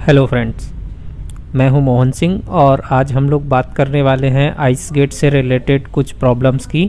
Hello friends, मैं हूं मोहन सिंह और आज हम लोग बात करने वाले हैं आइसगेट से रिलेटेड कुछ प्रॉब्लम्स की।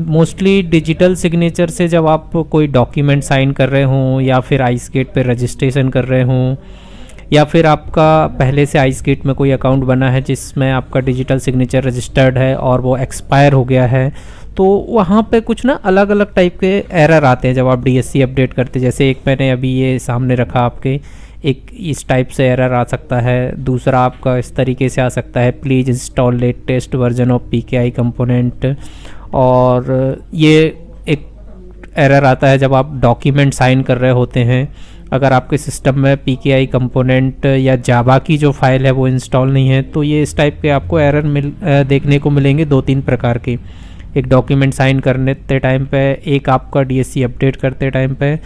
मोस्टली डिजिटल सिग्नेचर से जब आप कोई डॉक्यूमेंट साइन कर रहे हों या फिर आइसगेट पे रजिस्ट्रेशन कर रहे हों या फिर आपका पहले से आइसगेट में कोई अकाउंट बना है जिसमें आपका डिजिटल सिग्नेचर रजिस्टर्ड है और वो एक्सपायर हो गया है, तो वहाँ पे कुछ ना अलग अलग टाइप के एरर आते हैं जब आप डीएससी अपडेट करते। जैसे एक मैंने अभी ये सामने रखा आपके, एक इस टाइप से एरर आ सकता है। दूसरा आपका इस तरीके से आ सकता है, please install latest version of पीकेआई component. और ये एक एरर आता है जब आप डॉक्यूमेंट साइन कर रहे होते हैं, अगर आपके सिस्टम में पीकेआई कंपोनेंट या जावा की जो फाइल है वो इंस्टॉल नहीं है, तो ये इस टाइप के आपको एरर देखने को मिलेंगे। 2-3 प्रकार के, एक डॉक्यूमेंट साइन करने टाइम पे, एक आपका डीएससी अपडेट करते टाइम पे,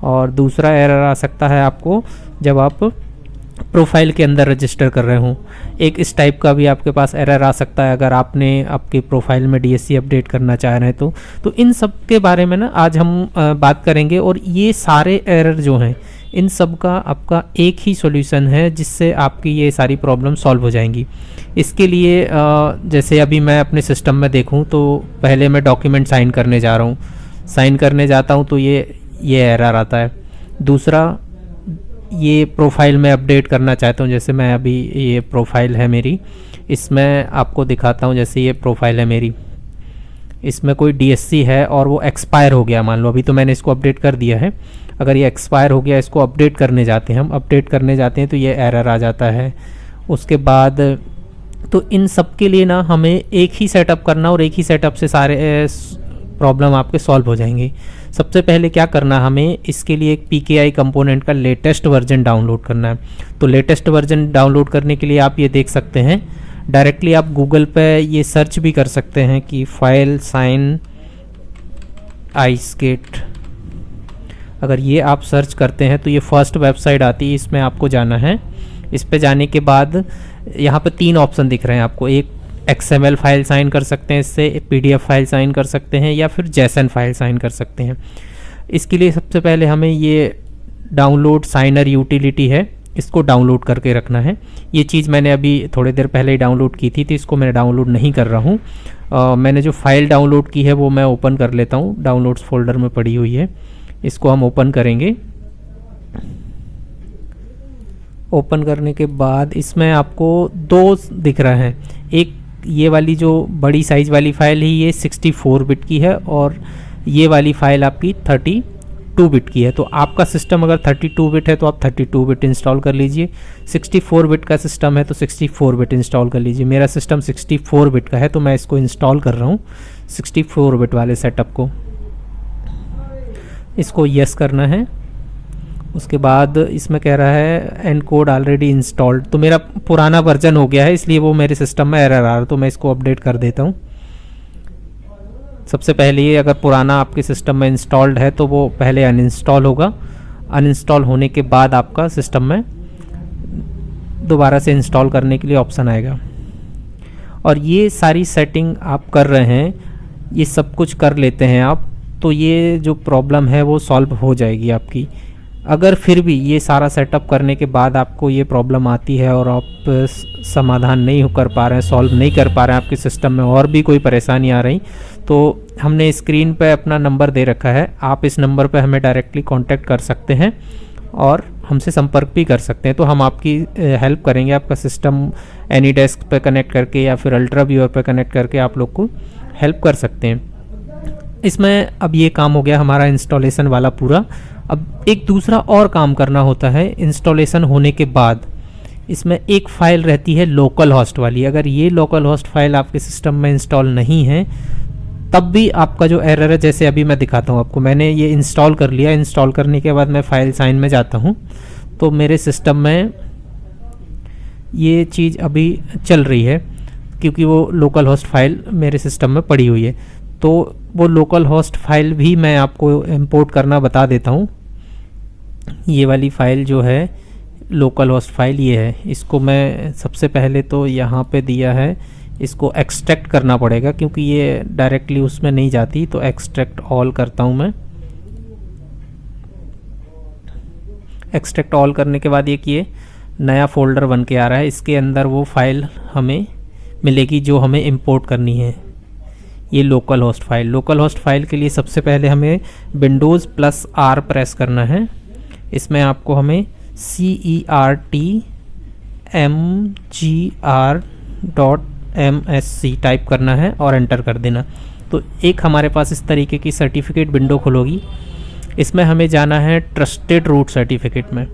और दूसरा एरर आ सकता है आपको जब आप प्रोफाइल के अंदर रजिस्टर कर रहे हों। एक इस टाइप का भी आपके पास एरर आ सकता है अगर आपने आपके प्रोफाइल में डीएससी अपडेट करना चाह रहे हैं तो इन सब के बारे में ना आज हम बात करेंगे। और ये सारे एरर जो हैं, इन सब का आपका एक ही सॉल्यूशन है जिससे आपकी ये सारी प्रॉब्लम सॉल्व हो जाएंगी। इसके लिए जैसे अभी मैं अपने सिस्टम में देखूं तो पहले मैं डॉक्यूमेंट साइन करने जा रहा हूं, साइन करने जाता हूं तो ये एरर आता है। दूसरा, ये प्रोफाइल में अपडेट करना चाहता हूँ, जैसे मैं अभी ये प्रोफाइल है मेरी, इसमें आपको दिखाता हूँ। जैसे ये प्रोफाइल है मेरी, इसमें कोई डीएससी है और वो एक्सपायर हो गया, मान लो अभी तो मैंने इसको अपडेट कर दिया है। अगर ये एक्सपायर हो गया, इसको अपडेट करने जाते हैं, हम अपडेट करने जाते हैं तो ये एरर आ जाता है। उसके बाद तो इन सब के लिए ना हमें एक ही सेटअप करना और एक ही सेटअप से सारे प्रॉब्लम आपके सॉल्व हो जाएंगे। सबसे पहले क्या करना, हमें इसके लिए एक पीकेआई कंपोनेंट का लेटेस्ट वर्जन डाउनलोड करना है। तो लेटेस्ट वर्जन डाउनलोड करने के लिए आप ये देख सकते हैं, डायरेक्टली आप गूगल पे ये सर्च भी कर सकते हैं कि फाइल साइन आइसगेट। अगर ये आप सर्च करते हैं तो ये फर्स्ट वेबसाइट आती है, इसमें आपको जाना है। इस पे जाने के बाद यहाँ पे 3 ऑप्शन दिख रहे हैं आपको। एक XML फाइल साइन कर सकते हैं, इससे PDF फाइल साइन कर सकते हैं, या फिर JSON फाइल साइन कर सकते हैं। इसके लिए सबसे पहले हमें ये डाउनलोड साइनर यूटिलिटी है, इसको डाउनलोड करके रखना है। ये चीज़ मैंने अभी थोड़ी देर पहले ही डाउनलोड की थी, तो इसको मैं डाउनलोड नहीं कर रहा हूँ। मैंने जो फाइल डाउनलोड की है वो मैं ओपन कर लेता हूँ, डाउनलोड्स फोल्डर में पड़ी हुई है, इसको हम ओपन करेंगे। ओपन करने के बाद इसमें आपको 2 दिख रहे हैं। एक ये वाली जो बड़ी साइज़ वाली फ़ाइल है ये 64 बिट की है, और ये वाली फ़ाइल आपकी 32 बिट की है। तो आपका सिस्टम अगर 32 बिट है तो आप 32 बिट इंस्टॉल कर लीजिए, 64 बिट का सिस्टम है तो 64 बिट इंस्टॉल कर लीजिए। मेरा सिस्टम 64 बिट का है तो मैं इसको इंस्टॉल कर रहा हूँ 64 बिट वाले सेटअप को। इसको यस करना है। उसके बाद इसमें कह रहा है एनकोड ऑलरेडी इंस्टॉल्ड, तो मेरा पुराना वर्जन हो गया है इसलिए वो मेरे सिस्टम में एरर आ रहा है, तो मैं इसको अपडेट कर देता हूँ। सबसे पहले ये अगर पुराना आपके सिस्टम में इंस्टॉल्ड है तो वो पहले अनइंस्टॉल होगा। अनइंस्टॉल होने के बाद आपका सिस्टम में दोबारा से इंस्टॉल करने के लिए ऑप्शन आएगा। और ये सारी सेटिंग आप कर रहे हैं, ये सब कुछ कर लेते हैं आप, तो ये जो प्रॉब्लम है वो सॉल्व हो जाएगी आपकी। अगर फिर भी ये सारा सेटअप करने के बाद आपको ये प्रॉब्लम आती है और आप समाधान नहीं कर पा रहे हैं, सॉल्व नहीं कर पा रहे हैं, आपके सिस्टम में और भी कोई परेशानी आ रही, तो हमने स्क्रीन पे अपना नंबर दे रखा है, आप इस नंबर पे हमें डायरेक्टली कांटेक्ट कर सकते हैं और हमसे संपर्क भी कर सकते हैं। तो हम आपकी हेल्प करेंगे, आपका सिस्टम एनीडेस्क पे कनेक्ट करके या फिर अल्ट्रा व्यूअर पे कनेक्ट करके आप लोग को हेल्प कर सकते हैं। इसमें अब ये काम हो गया हमारा इंस्टॉलेशन वाला पूरा। अब एक दूसरा और काम करना होता है इंस्टॉलेशन होने के बाद। इसमें एक फ़ाइल रहती है लोकल होस्ट वाली। अगर ये लोकल होस्ट फाइल आपके सिस्टम में इंस्टॉल नहीं है तब भी आपका जो एरर है, जैसे अभी मैं दिखाता हूँ आपको, मैंने ये इंस्टॉल कर लिया। इंस्टॉल करने के बाद मैं फाइल साइन में जाता हूँ तो मेरे सिस्टम में ये चीज़ अभी चल रही है क्योंकि वो लोकल होस्ट फाइल मेरे सिस्टम में पड़ी हुई है। तो वो लोकल होस्ट फाइल भी मैं आपको इंपोर्ट करना बता देता हूँ। ये वाली फ़ाइल जो है लोकल होस्ट फाइल ये है, इसको मैं सबसे पहले तो यहाँ पे दिया है, इसको एक्सट्रैक्ट करना पड़ेगा क्योंकि ये डायरेक्टली उसमें नहीं जाती, तो एक्सट्रैक्ट ऑल करता हूँ मैं। एक्सट्रैक्ट ऑल करने के बाद एक ये नया फोल्डर बन के आ रहा है, इसके अंदर वो फाइल हमें मिलेगी जो हमें इंपोर्ट करनी है, ये local host file. Local host file के लिए सबसे पहले हमें विंडोज़ प्लस आर प्रेस करना है। इसमें आपको हमें CERTMGR.MSC टाइप करना है और एंटर कर देना। तो एक हमारे पास इस तरीके की सर्टिफिकेट विंडो खुलोगी। इसमें हमें जाना है ट्रस्टेड रूट सर्टिफिकेट में।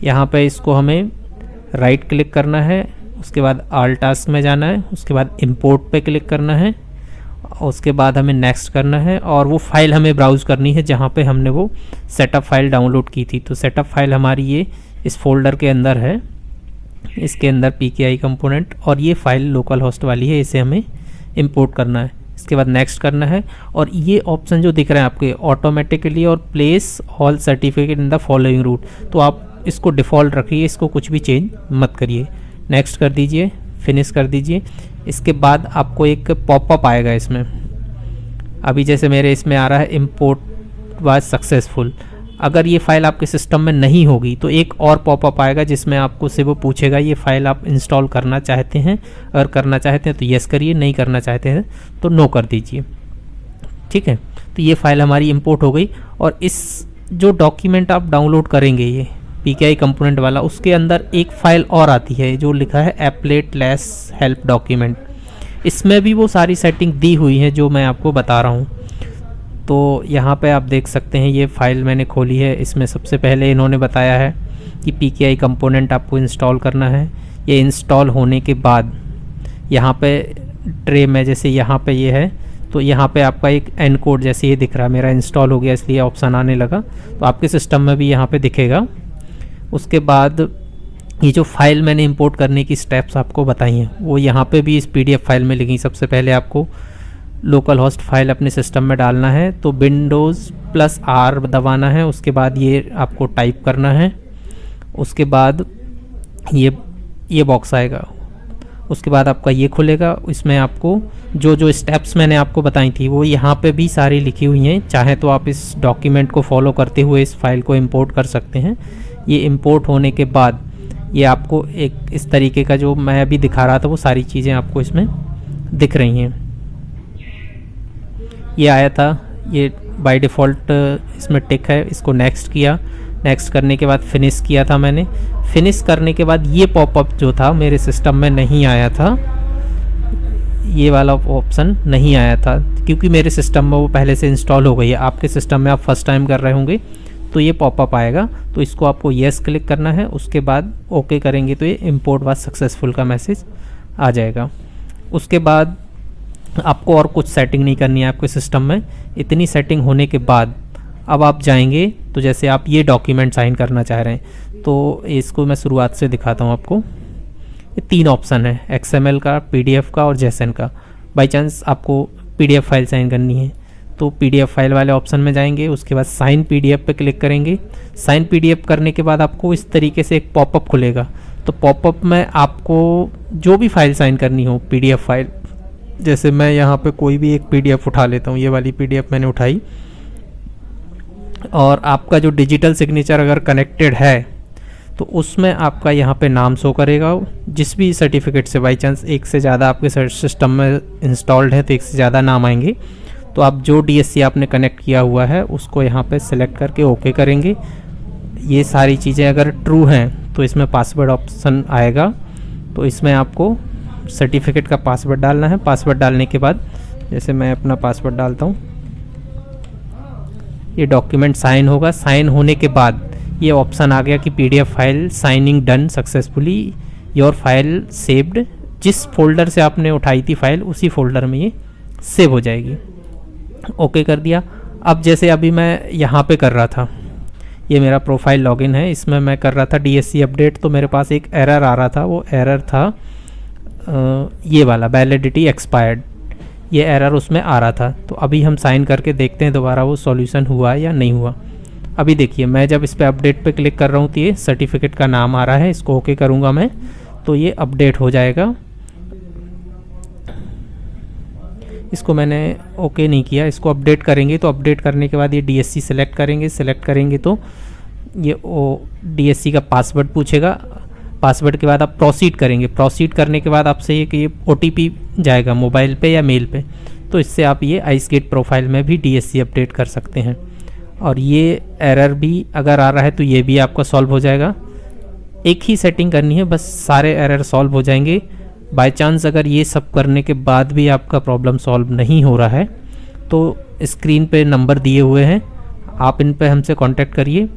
यहाँ पे इसको हमें राइट क्लिक करना है, उसके बाद ऑल टास्क में जाना है, उसके बाद इंपोर्ट पे क्लिक करना है, उसके बाद हमें नेक्स्ट करना है और वो फाइल हमें ब्राउज़ करनी है जहाँ पे हमने वो सेटअप फाइल डाउनलोड की थी। तो सेटअप फाइल हमारी ये इस फोल्डर के अंदर है, इसके अंदर PKI कंपोनेंट, और ये फाइल लोकल होस्ट वाली है, इसे हमें इंपोर्ट करना है। इसके बाद नेक्स्ट करना है और ये ऑप्शन जो दिख रहे हैं आपके ऑटोमेटिकली और place all certificate in the following route, तो आप इसको डिफ़ॉल्ट रखिए, इसको कुछ भी चेंज मत करिए। नेक्स्ट कर दीजिए, फिनिश कर दीजिए। इसके बाद आपको एक पॉपअप आएगा इसमें, अभी जैसे मेरे इसमें आ रहा है इंपोर्ट वाज सक्सेसफुल। अगर ये फाइल आपके सिस्टम में नहीं होगी तो एक और पॉपअप आएगा जिसमें आपको से वो पूछेगा ये फाइल आप इंस्टॉल करना चाहते हैं, अगर करना चाहते हैं तो यस करिए, नहीं करना चाहते हैं तो नो कर दीजिए। ठीक है, तो ये फाइल हमारी इंपोर्ट हो गई। और इस जो डॉक्यूमेंट आप डाउनलोड करेंगे ये PKI कंपोनेंट वाला, उसके अंदर एक फ़ाइल और आती है जो लिखा है एप्लेट लेस हेल्प डॉक्यूमेंट। इसमें भी वो सारी सेटिंग दी हुई है जो मैं आपको बता रहा हूँ। तो यहाँ पे आप देख सकते हैं ये फ़ाइल मैंने खोली है। इसमें सबसे पहले इन्होंने बताया है कि PKI कंपोनेंट आपको इंस्टॉल करना है। ये इंस्टॉल होने के बाद यहाँ पे ट्रे में जैसे यहाँ पे ये है, तो यहाँ पे आपका एक एन कोड जैसे ये दिख रहा है, मेरा इंस्टॉल हो गया इसलिए ऑप्शन आने लगा, तो आपके सिस्टम में भी यहाँ पे दिखेगा। उसके बाद ये जो फाइल मैंने इंपोर्ट करने की स्टेप्स आपको बताई हैं वो यहाँ पे भी इस PDF फाइल में लिखी। सबसे पहले आपको लोकल होस्ट फाइल अपने सिस्टम में डालना है, तो विंडोज़ प्लस R दबाना है, उसके बाद ये आपको टाइप करना है, उसके बाद ये बॉक्स आएगा, उसके बाद आपका ये खुलेगा। इसमें आपको जो स्टेप्स मैंने आपको बताई थी वो यहाँ पे भी सारी लिखी हुई हैं। चाहे तो आप इस डॉक्यूमेंट को फॉलो करते हुए इस फाइल को इंपोर्ट कर सकते हैं। ये इंपोर्ट होने के बाद ये आपको एक इस तरीके का जो मैं अभी दिखा रहा था वो सारी चीज़ें आपको इसमें दिख रही हैं। ये आया था, ये बाय डिफ़ॉल्ट इसमें टिक है, इसको नेक्स्ट किया। नेक्स्ट करने के बाद फिनिश किया था मैंने। फिनिश करने के बाद ये पॉपअप जो था मेरे सिस्टम में नहीं आया था, ये वाला ऑप्शन नहीं आया था क्योंकि मेरे सिस्टम में वो पहले से इंस्टॉल हो गई है। आपके सिस्टम में आप फर्स्ट टाइम कर रहे होंगे तो ये पॉपअप आएगा, तो इसको आपको येस क्लिक करना है, उसके बाद ओके करेंगे तो ये इंपोर्ट वाज सक्सेसफुल का मैसेज आ जाएगा। उसके बाद आपको और कुछ सेटिंग नहीं करनी है आपके सिस्टम में। इतनी सेटिंग होने के बाद अब आप जाएंगे, तो जैसे आप ये डॉक्यूमेंट साइन करना चाह रहे हैं तो इसको मैं शुरुआत से दिखाता हूँ आपको। ये 3 ऑप्शन है, XML का, PDF का और JSON का। बाई चांस आपको PDF फाइल साइन करनी है तो PDF फाइल वाले ऑप्शन में जाएंगे, उसके बाद साइन PDF पे क्लिक करेंगे। साइन PDF करने के बाद आपको इस तरीके से एक पॉपअप खुलेगा। तो पॉपअप में आपको जो भी फाइल साइन करनी हो, PDF फाइल, जैसे मैं यहाँ पे कोई भी एक PDF उठा लेता हूँ, ये वाली PDF मैंने उठाई, और आपका जो डिजिटल सिग्नेचर अगर कनेक्टेड है तो उसमें आपका यहाँ पे नाम शो करेगा जिस भी सर्टिफिकेट से। बाई चांस एक से ज़्यादा आपके सिस्टम में इंस्टॉल्ड है तो एक से ज़्यादा नाम आएंगे, तो आप जो DSC आपने कनेक्ट किया हुआ है उसको यहाँ पे सिलेक्ट करके ओके करेंगे। ये सारी चीज़ें अगर ट्रू हैं तो इसमें पासवर्ड ऑप्शन आएगा, तो इसमें आपको सर्टिफिकेट का पासवर्ड डालना है। पासवर्ड डालने के बाद जैसे मैं अपना पासवर्ड डालता हूँ, ये डॉक्यूमेंट साइन होगा। साइन होने के बाद ये ऑप्शन आ गया कि PDF file signing done successfully, your file saved. जिस फोल्डर से आपने उठाई थी फाइल उसी फोल्डर में ये सेव हो जाएगी। ओके कर दिया। अब जैसे अभी मैं यहाँ पे कर रहा था, ये मेरा प्रोफाइल लॉगिन है, इसमें मैं कर रहा था DSC अपडेट, तो मेरे पास एक एरर आ रहा था। वो एरर था ये वाला, वैलिडिटी एक्सपायर्ड, ये एरर उसमें आ रहा था। तो अभी हम साइन करके देखते हैं दोबारा वो सॉल्यूशन हुआ या नहीं हुआ। अभी देखिए मैं जब इस पे अपडेट पे क्लिक कर रहा हूँ तो ये सर्टिफिकेट का नाम आ रहा है, इसको ओके करूँगा मैं तो ये अपडेट हो जाएगा। इसको मैंने ओके नहीं किया, इसको अपडेट करेंगे, तो अपडेट करने के बाद ये DSC सेलेक्ट करेंगे। सेलेक्ट करेंगे तो ये DSC का पासवर्ड पूछेगा। पासवर्ड के बाद आप प्रोसीड करेंगे। प्रोसीड करने के बाद आपसे ये OTP जाएगा मोबाइल पे या मेल पे, तो इससे आप ये आइसगेट प्रोफाइल में भी DSC अपडेट कर सकते हैं। और ये एरर भी अगर आ रहा है तो ये भी आपका सॉल्व हो जाएगा। एक ही सेटिंग करनी है, बस सारे एरर सॉल्व हो जाएंगे। बाय चांस अगर ये सब करने के बाद भी आपका प्रॉब्लम सॉल्व नहीं हो रहा है तो स्क्रीन पे नंबर दिए हुए हैं, आप इन पे हमसे कांटेक्ट करिए।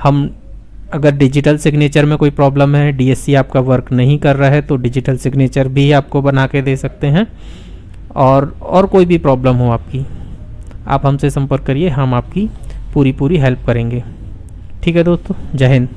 हम अगर डिजिटल सिग्नेचर में कोई प्रॉब्लम है, DSC आपका वर्क नहीं कर रहा है, तो डिजिटल सिग्नेचर भी आपको बना के दे सकते हैं। और कोई भी प्रॉब्लम हो आपकी, आप हमसे संपर्क करिए, हम आपकी पूरी हेल्प करेंगे। ठीक है दोस्तों, जय हिंद।